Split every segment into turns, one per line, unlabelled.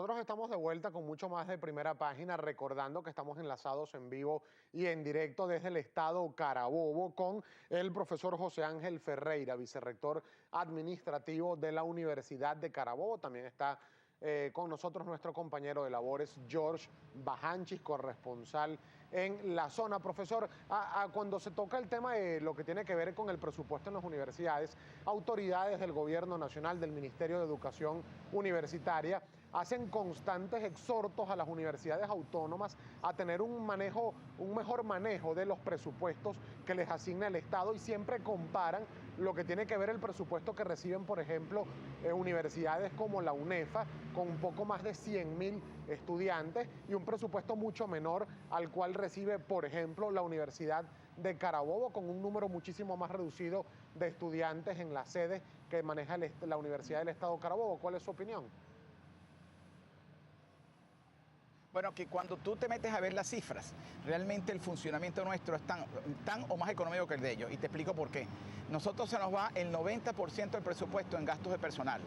Nosotros estamos de vuelta con mucho más de Primera Página, recordando que estamos enlazados en vivo y en directo desde el estado Carabobo con el profesor José Ángel Ferreira, vicerrector administrativo de la Universidad de Carabobo. También está con nosotros nuestro compañero de labores, George Bajanchis, corresponsal en la zona. Profesor, cuando se toca el tema de lo que tiene que ver con el presupuesto en las universidades, autoridades del Gobierno Nacional, del Ministerio de Educación Universitaria, hacen constantes exhortos a las universidades autónomas a tener un mejor manejo de los presupuestos que les asigna el Estado, y siempre comparan lo que tiene que ver el presupuesto que reciben, por ejemplo, universidades como la UNEFA, con un poco más de 100.000 estudiantes, y un presupuesto mucho menor al cual recibe, por ejemplo, la Universidad de Carabobo, con un número muchísimo más reducido de estudiantes en la sede que maneja la Universidad del Estado Carabobo. ¿Cuál es su opinión?
Bueno, que cuando tú te metes a ver las cifras, realmente el funcionamiento nuestro es tan o más económico que el de ellos. Y te explico por qué. Nosotros se nos va el 90% del presupuesto en gastos de personal.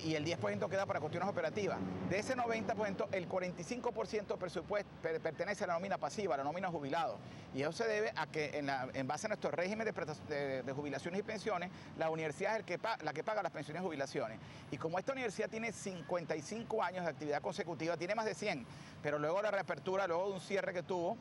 Y el 10% queda para cuestiones operativas. De ese 90%, el 45% del presupuesto pertenece a la nómina pasiva, a la nómina jubilado. Y eso se debe a que en base a nuestro régimen de jubilaciones y pensiones, la universidad es la que paga las pensiones y jubilaciones. Y como esta universidad tiene 55 años de actividad consecutiva, tiene más de 100, pero luego la reapertura, luego de un cierre que tuvo,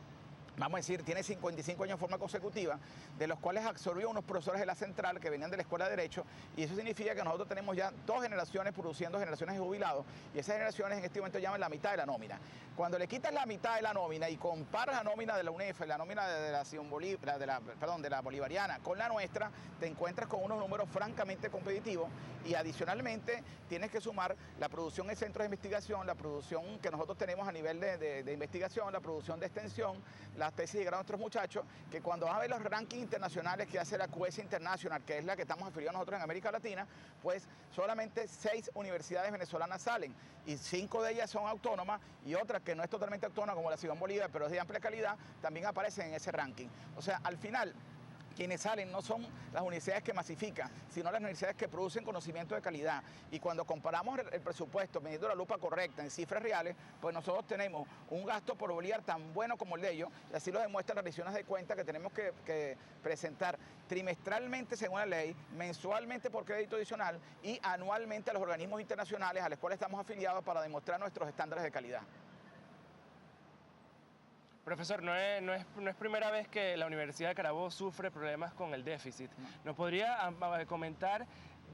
vamos a decir, tiene 55 años de forma consecutiva, de los cuales absorbió unos profesores de la central que venían de la Escuela de Derecho, y eso significa que nosotros tenemos ya 2 generaciones produciendo generaciones de jubilados, y esas generaciones en este momento llaman la mitad de la nómina. Cuando le quitas la mitad de la nómina y comparas la nómina de la UNEFA y la nómina de la bolivariana con la nuestra, te encuentras con unos números francamente competitivos, y adicionalmente tienes que sumar la producción en centros de investigación, la producción que nosotros tenemos a nivel de investigación, la producción de extensión, las tesis de grado de nuestros muchachos, que cuando vas a ver los rankings internacionales que hace la QS International, que es la que estamos afiliados nosotros en América Latina, pues solamente 6 universidades venezolanas salen, y 5 de ellas son autónomas, y otras que no es totalmente autónoma, como la Simón Bolívar, pero es de amplia calidad, también aparecen en ese ranking. O sea, al final, quienes salen no son las universidades que masifican, sino las universidades que producen conocimiento de calidad. Y cuando comparamos el presupuesto, midiendo la lupa correcta en cifras reales, pues nosotros tenemos un gasto por Bolívar tan bueno como el de ellos, y así lo demuestran las revisiones de cuentas que tenemos que presentar trimestralmente según la ley, mensualmente por crédito adicional y anualmente a los organismos internacionales a los cuales estamos afiliados para demostrar nuestros estándares de calidad.
Profesor, no es primera vez que la Universidad de Carabobo sufre problemas con el déficit. ¿Nos podría comentar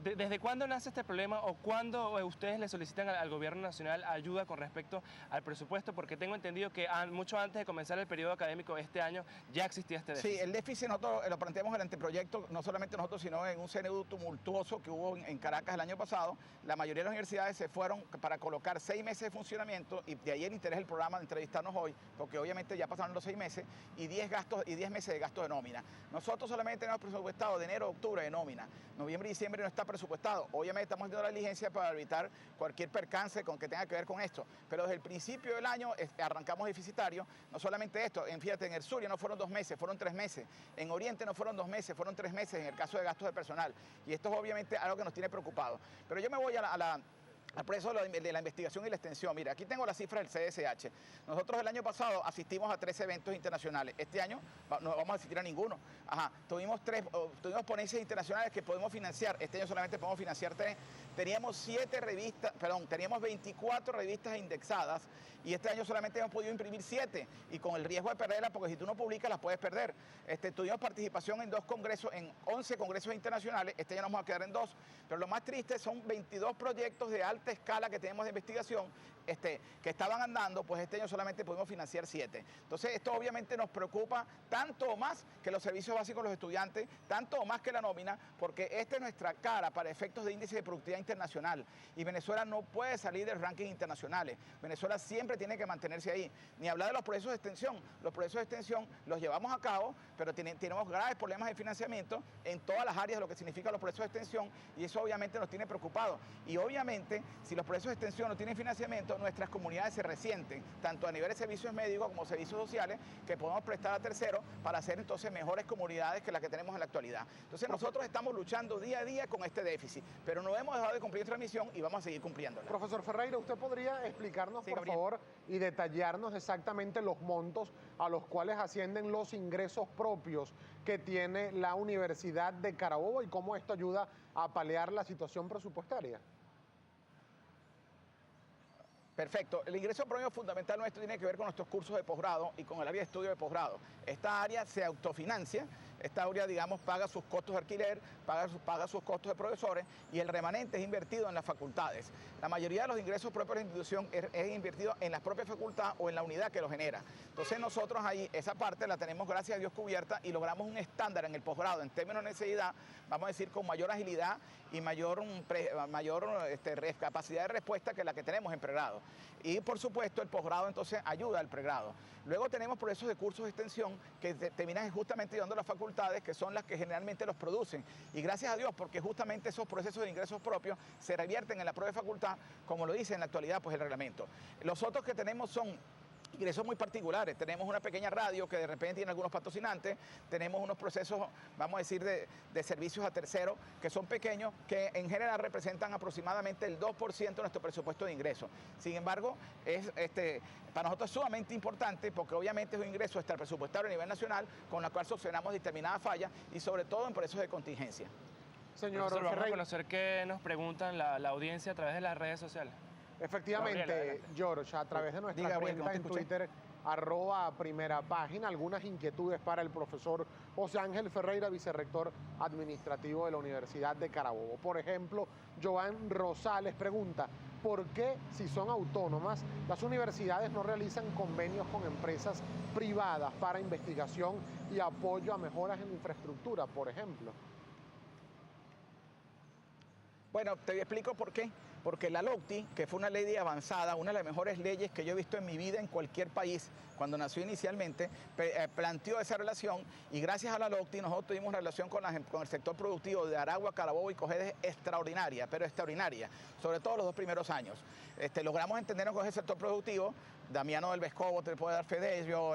desde cuándo nace este problema, o cuándo ustedes le solicitan al Gobierno Nacional ayuda con respecto al presupuesto? Porque tengo entendido que mucho antes de comenzar el periodo académico este año ya existía este déficit.
Sí, el déficit nosotros lo planteamos en el anteproyecto, no solamente nosotros, sino en un CNU tumultuoso que hubo en Caracas el año pasado. La mayoría de las universidades se fueron para colocar 6 meses de funcionamiento, y de ahí el interés del programa de entrevistarnos hoy, porque obviamente ya pasaron los 6 meses, y 10 meses de gastos de nómina. Nosotros solamente tenemos presupuestado de enero a octubre de nómina. Noviembre y diciembre no está presupuestado. Obviamente estamos haciendo la diligencia para evitar cualquier percance con que tenga que ver con esto, pero desde el principio del año arrancamos deficitario. No solamente esto, fíjate, en el sur ya no fueron 2 meses, fueron 3 meses. En Oriente no fueron 2 meses, fueron 3 meses en el caso de gastos de personal, y esto es obviamente algo que nos tiene preocupados. Pero yo me voy al proceso de la investigación y la extensión. Mira, aquí tengo las cifras del CSH. Nosotros el año pasado asistimos a 3 eventos internacionales. Este año no vamos a asistir a ninguno. Tuvimos ponencias internacionales que podemos financiar. Este año solamente podemos financiar 3. Teníamos 24 revistas indexadas, y este año solamente hemos podido imprimir 7, y con el riesgo de perderlas, porque si tú no publicas las puedes perder. Tuvimos participación en 11 congresos internacionales. Este año nos vamos a quedar en 2, pero lo más triste son 22 proyectos de alta escala que tenemos de investigación que estaban andando, pues este año solamente pudimos financiar 7. Entonces esto obviamente nos preocupa tanto o más que los servicios básicos de los estudiantes, tanto o más que la nómina, porque esta es nuestra cara para efectos de índice de productividad internacional, y Venezuela no puede salir de rankings internacionales. Venezuela siempre tiene que mantenerse ahí. Ni hablar de los procesos de extensión. Los procesos de extensión los llevamos a cabo, pero tenemos graves problemas de financiamiento en todas las áreas de lo que significan los procesos de extensión, y eso obviamente nos tiene preocupados. Y obviamente, si los procesos de extensión no tienen financiamiento, nuestras comunidades se resienten, tanto a nivel de servicios médicos como servicios sociales, que podemos prestar a terceros para hacer entonces mejores comunidades que las que tenemos en la actualidad. Entonces nosotros estamos luchando día a día con este déficit, pero no hemos dejado de cumplir nuestra misión y vamos a seguir cumpliéndola.
Profesor Ferreira, ¿usted podría explicarnos,
Sí,
por
Gabriel.
favor, y detallarnos exactamente los montos a los cuales ascienden los ingresos propios que tiene la Universidad de Carabobo y cómo esto ayuda a paliar la situación presupuestaria?
Perfecto. El ingreso promedio fundamental nuestro tiene que ver con nuestros cursos de posgrado y con el área de estudio de posgrado. Esta área se autofinancia, esta área, digamos, paga sus costos de alquiler, paga sus costos de profesores y el remanente es invertido en las facultades. La mayoría de los ingresos propios de la institución es invertido en la propia facultad o en la unidad que lo genera. Entonces nosotros ahí esa parte la tenemos, gracias a Dios, cubierta y logramos un estándar en el posgrado en términos de necesidad, vamos a decir, con mayor agilidad y mayor capacidad de respuesta que la que tenemos en pregrado. Y por supuesto el posgrado entonces ayuda al pregrado. Luego tenemos procesos de cursos de extensión que terminan justamente ayudando a las facultades, que son las que generalmente los producen. Y gracias a Dios, porque justamente esos procesos de ingresos propios se revierten en la propia facultad, como lo dice en la actualidad pues el reglamento. Los otros que tenemos son ingresos muy particulares. Tenemos una pequeña radio que de repente tiene algunos patrocinantes, tenemos unos procesos, vamos a decir, de servicios a terceros que son pequeños, que en general representan aproximadamente el 2% de nuestro presupuesto de ingresos. Sin embargo, es para nosotros es sumamente importante porque obviamente es un ingreso extrapresupuestario a nivel nacional con la cual solucionamos determinadas fallas y sobre todo en procesos de contingencia.
Señor
Profesor, vamos a
Ferreira.
conocer qué nos preguntan la audiencia a través de las redes sociales.
Efectivamente,
Gabriel,
George, a través de nuestra
Diga, Gabriel,
cuenta
que
en
no te escuché.
Twitter, @primera página, algunas inquietudes para el profesor José Ángel Ferreira, vicerrector administrativo de la Universidad de Carabobo. Por ejemplo, Joan Rosales pregunta, ¿por qué, si son autónomas, las universidades no realizan convenios con empresas privadas para investigación y apoyo a mejoras en infraestructura, por ejemplo?
Bueno, te explico por qué. Porque la LOCTI, que fue una ley avanzada, una de las mejores leyes que yo he visto en mi vida en cualquier país, cuando nació inicialmente, planteó esa relación y gracias a la LOCTI nosotros tuvimos una relación con el sector productivo de Aragua, Carabobo y Cojedes extraordinaria, pero extraordinaria, sobre todo los 2 primeros años. Logramos entendernos con ese sector productivo. Damiano del Vescovo te puede dar fe de ello,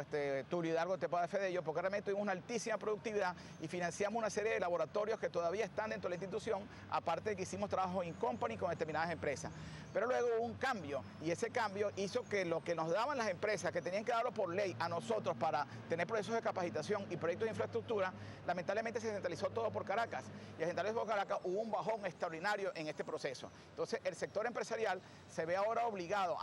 Tulio Hidalgo te puede dar fe de ello, porque realmente tuvimos una altísima productividad y financiamos una serie de laboratorios que todavía están dentro de la institución, aparte de que hicimos trabajo in company con determinadas empresas. Pero luego hubo un cambio y ese cambio hizo que lo que nos daban las empresas, que tenían que darlo por ley a nosotros para tener procesos de capacitación y proyectos de infraestructura, lamentablemente se centralizó todo por Caracas. Y al centralizarse por Caracas hubo un bajón extraordinario en este proceso. Entonces el sector empresarial se ve ahora obligado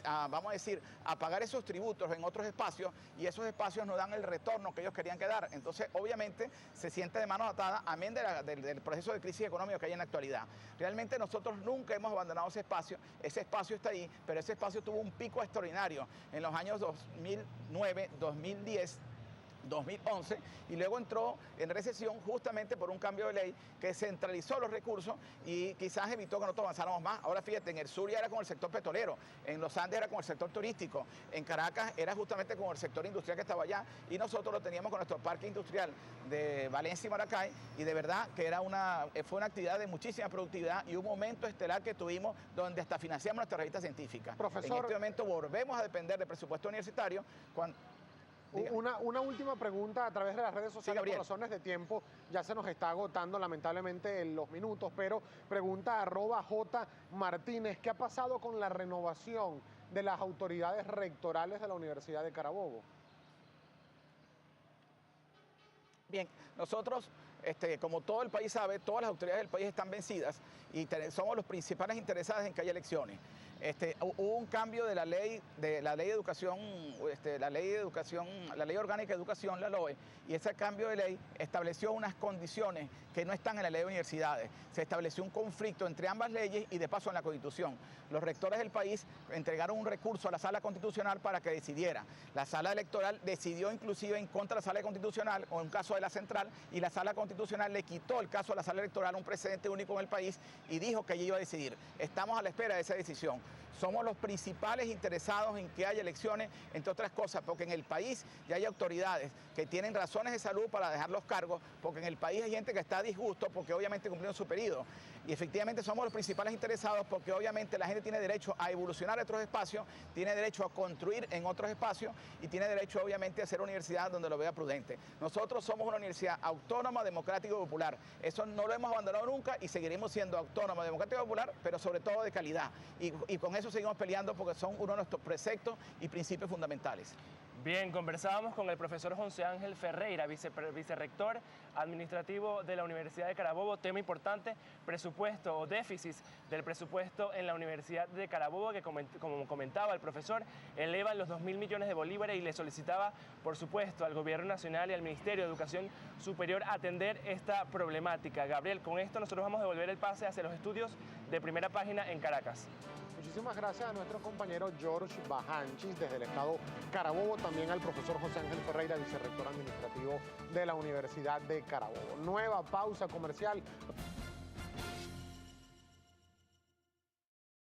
vamos a decir, a pagar esos tributos en otros espacios y esos espacios no dan el retorno que ellos querían que dar. Entonces, obviamente, se siente de manos atadas, amén del proceso de crisis económica que hay en la actualidad. Realmente nosotros nunca hemos abandonado ese espacio está ahí, pero ese espacio tuvo un pico extraordinario en los años 2009, 2010, 2011 y luego entró en recesión justamente por un cambio de ley que centralizó los recursos y quizás evitó que nosotros avanzáramos más. Ahora fíjate, en el sur ya era con el sector petrolero, en los Andes era con el sector turístico, en Caracas era justamente con el sector industrial que estaba allá y nosotros lo teníamos con nuestro parque industrial de Valencia y Maracay y de verdad que fue una actividad de muchísima productividad y un momento estelar que tuvimos donde hasta financiamos nuestra revista científica.
Profesor,
en este momento volvemos a depender del presupuesto universitario cuando...
Una última pregunta a través de las redes sociales, por razones de tiempo, ya se nos está agotando lamentablemente en los minutos, pero pregunta @J Martínez, ¿qué ha pasado con la renovación de las autoridades rectorales de la Universidad de Carabobo?
Bien, nosotros, como todo el país sabe, todas las autoridades del país están vencidas y somos los principales interesados en que haya elecciones. Hubo un cambio de la ley de educación, la ley orgánica de educación, la LOE, y ese cambio de ley estableció unas condiciones que no están en la ley de universidades. Se estableció un conflicto entre ambas leyes y de paso en la Constitución. Los rectores del país entregaron un recurso a la Sala Constitucional para que decidiera. La Sala Electoral decidió inclusive en contra de la Sala Constitucional o en un caso de la Central y la Sala Constitucional le quitó el caso a la Sala Electoral, un precedente único en el país, y dijo que ella iba a decidir. Estamos a la espera de esa decisión. Somos los principales interesados en que haya elecciones, entre otras cosas, porque en el país ya hay autoridades que tienen razones de salud para dejar los cargos, porque en el país hay gente que está a disgusto porque obviamente cumplieron su periodo. Y efectivamente somos los principales interesados porque obviamente la gente tiene derecho a evolucionar a otros espacios, tiene derecho a construir en otros espacios y tiene derecho obviamente a hacer universidad donde lo vea prudente. Nosotros somos una universidad autónoma, democrática, democrático y popular. Eso no lo hemos abandonado nunca y seguiremos siendo autónomo, democrático y popular, pero sobre todo de calidad. Y con eso seguimos peleando porque son uno de nuestros preceptos y principios fundamentales.
Bien, conversábamos con el profesor José Ángel Ferreira, vicerrector administrativo de la Universidad de Carabobo. Tema importante, presupuesto o déficit del presupuesto en la Universidad de Carabobo, que como comentaba el profesor, eleva los 2.000 millones de bolívares y le solicitaba, por supuesto, al Gobierno Nacional y al Ministerio de Educación Superior atender esta problemática. Gabriel, con esto nosotros vamos a devolver el pase hacia los estudios de Primera Página en Caracas.
Muchísimas gracias a nuestro compañero George Bajanchis desde el estado Carabobo, también al profesor José Ángel Ferreira, vicerrector administrativo de la Universidad de Carabobo. Nueva pausa comercial.